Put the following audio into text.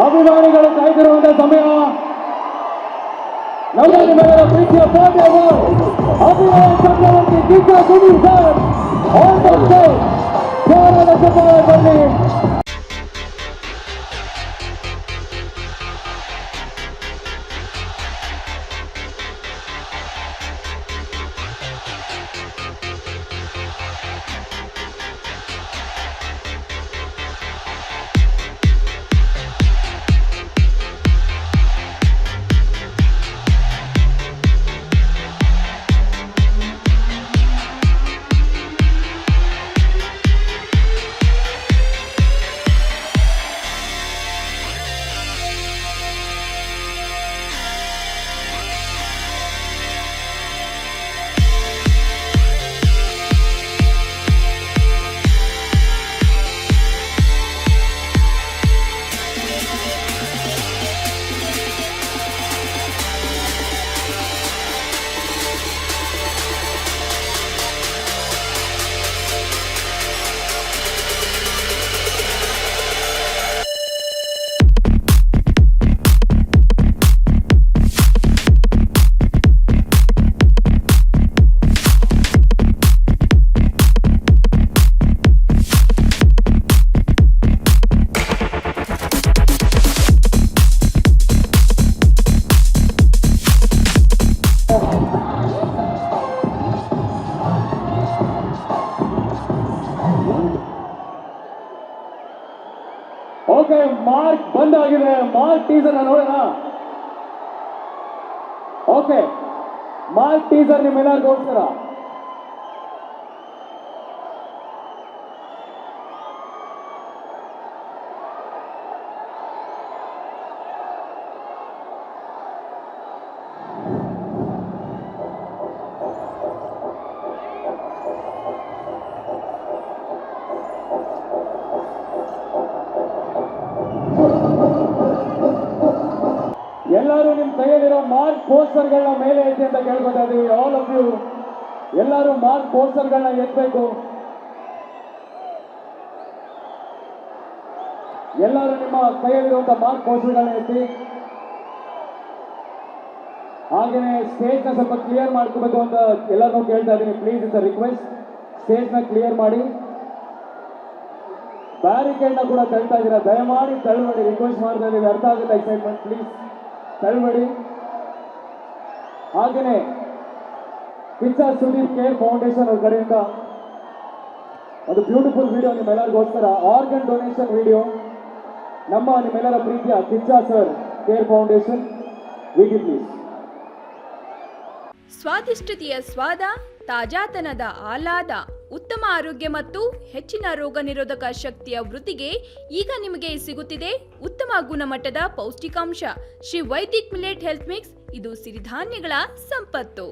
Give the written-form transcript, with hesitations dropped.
ಅಭಿಮಾನಿಗಳು ಕಾಯ್ದಿರುವಂತಹ ಸಮಯ. ನಮ್ಮ ನಿಮ್ಮೆಲ್ಲರ ಪ್ರೀತಿಯ ಪಾಠವು ಅಭಿನಯ ಚಕ್ರವರ್ತಿ Kichcha Sudeep sir on the stage. ಜೋರಾದ ಚಪ್ಪಾಳೆ ಬರಲಿ. ಓಕೆ, ಮಾರ್ಕ್ ಬಂದಾಗಿದೆ. ಮಾರ್ಕ್ ಟೀಸರ್ ನೋಡೋಣ. ಓಕೆ, ಮಾರ್ಕ್ ಟೀಸರ್ ನಿಮ್ಮೆಲ್ಲರಿಗೋಸ್ಕರ. ಎಲ್ಲರೂ ನಿಮ್ಮ ಕೈಯಲ್ಲಿರೋ ಮಾರ್ಕ್ ಪೋಸ್ಟರ್ಗಳನ್ನ ಮೇಲೆ ಐತೆ ಅಂತ ಕೇಳ್ಕೊತಾ ಇದೀವಿ. ಆಲ್ ಆಫ್ ಯು ಎಲ್ಲರೂ ಮಾರ್ಕ್ ಪೋಸ್ಟರ್ಗಳನ್ನ ಎತ್ತಬೇಕು. ಎಲ್ಲರೂ ನಿಮ್ಮ ಕೈಯಲ್ಲಿರುವಂತಹ ಮಾರ್ಕ್ ಪೋಸ್ಟರ್ಗಳನ್ನ ಎತ್ತಿ. ಹಾಗೇನೆ ಸ್ಟೇಜ್ ನ ಸ್ವಲ್ಪ ಕ್ಲಿಯರ್ ಮಾಡ್ಕೋಬೇಕು ಅಂತ ಎಲ್ಲರೂ ಕೇಳ್ತಾ ಇದ್ದೀನಿ. ಪ್ಲೀಸ್ ಇಟ್ಸ್ ರಿಕ್ವೆಸ್ಟ್, ಸ್ಟೇಜ್ ನ ಕ್ಲಿಯರ್ ಮಾಡಿ. ಬ್ಯಾರಿಕೇಡ್ ನ ಕೂಡ ತಳ್ತಾ ಇದ್ದೀರಾ, ದಯಮಾಡಿ ತಳ್ಳುಬೇಡಿ. ರಿಕ್ವೆಸ್ಟ್ ಮಾಡ್ತಾ ಇದ್ದೀವಿ, ಅರ್ಥ ಆಗುತ್ತೆ ಎಕ್ಸೈಟ್ಮೆಂಟ್. ಪ್ಲೀಸ್ ತಳ್ಳುಬೇಡಿ. ಹಾಗೇನೆ ಕಿಚ್ಚ ಸುದೀಪ್ ಕೇರ್ ಫೌಂಡೇಶನ್ ಅವ್ರ ಕಡೆಯಿಂದ ಒಂದು ಬ್ಯೂಟಿಫುಲ್ ವಿಡಿಯೋ ನಿಮ್ಮೆಲ್ಲರಿಗೋಸ್ಕರ, ಆರ್ಗನ್ ಡೊನೇಷನ್ ವಿಡಿಯೋ. ನಿಮ್ಮೆಲ್ಲರ ಪ್ರೀತಿಯ ಕಿಚ್ಚ ಸರ್ ಕೇರ್ ಫೌಂಡೇಶನ್. ವಿಡಿ ಪ್ಲೀಸ್. ಸ್ವಾದಿಷ್ಟತೆಯ ಸ್ವಾದ, ತಾಜಾತನದ ಆಹ್ಲಾದ, ಉತ್ತಮ ಆರೋಗ್ಯ ಮತ್ತು ಹೆಚ್ಚಿನ ರೋಗ ನಿರೋಧಕ ಶಕ್ತಿಯ ವೃದ್ಧಿಗೆ ಈಗ ನಿಮಗೆ ಸಿಗುತ್ತಿದೆ ಉತ್ತಮ ಗುಣಮಟ್ಟದ ಪೌಷ್ಟಿಕಾಂಶ Shri Vaidik millet health mix. ಇದು ಸಿರಿಧಾನ್ಯಗಳ ಸಂಪತ್ತು.